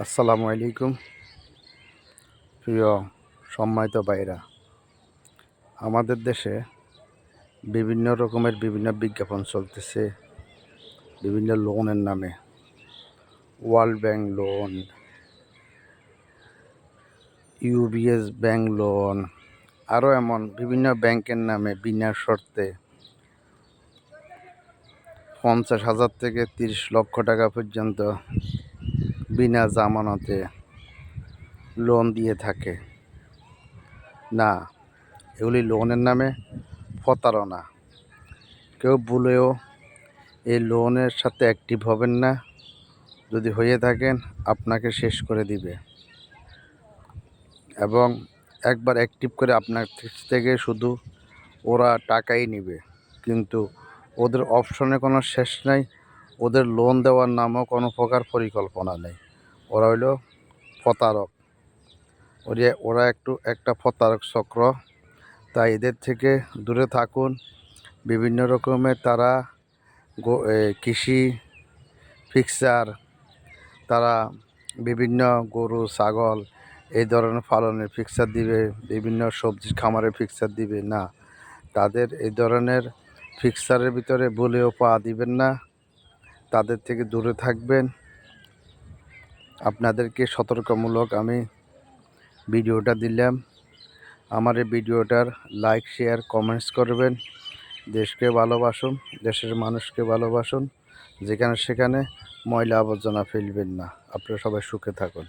আসসালামু আলাইকুম প্রিয় সম্মানিত ভাইরা। আমাদের দেশে বিভিন্ন রকমের বিভিন্ন বিজ্ঞাপন চলতেছে বিভিন্ন লোনের নামে। World bank loan, UBS bank loan, আরও এমন বিভিন্ন ব্যাংকের নামে বিনা শর্তে 50,000 থেকে 30 লক্ষ টাকা পর্যন্ত বিনা জামানতে লোন দিয়ে থাকে। না, এগুলি লোনের নামে প্রতারণা। কেউ ভুলেও এই লোনের সাথে অ্যাক্টিভ হবেন না। যদি হয়ে থাকেন আপনাকে শেষ করে দিবে এবং একবার অ্যাক্টিভ করে আপনার থেকে শুধু ওরা টাকাই নেবে, কিন্তু ওদের অপশনে কোনো শেষ নাই। ওদের লোন দেওয়ার নামও কোনো প্রকার পরিকল্পনা নেই। ওরা হইল প্রতারক। ওরা একটা প্রতারক চক্র। তাই এদের থেকে দূরে থাকুন। বিভিন্ন রকমের তারা কৃষি ফিক্সার, তারা বিভিন্ন গরু ছাগল এই ধরনের পালনের ফিক্সার দিবে, বিভিন্ন সবজির খামারের ফিক্সার দিবে। না, তাদের এই ধরনের ফিক্সারের ভিতরে ভুলেও পা দিবেন না, তাদের থেকে দূরে থাকবেন। আপনাদেরকে সতর্কমূলক আমি ভিডিওটা দিলাম। আমার এই ভিডিওটার লাইক শেয়ার কমেন্টস করবেন। দেশকে ভালোবাসুন, দেশের মানুষকে ভালোবাসুন। যেখানে সেখানে ময়লা আবর্জনা ফেলবেন না। আপনারা সবাই সুখে থাকুন।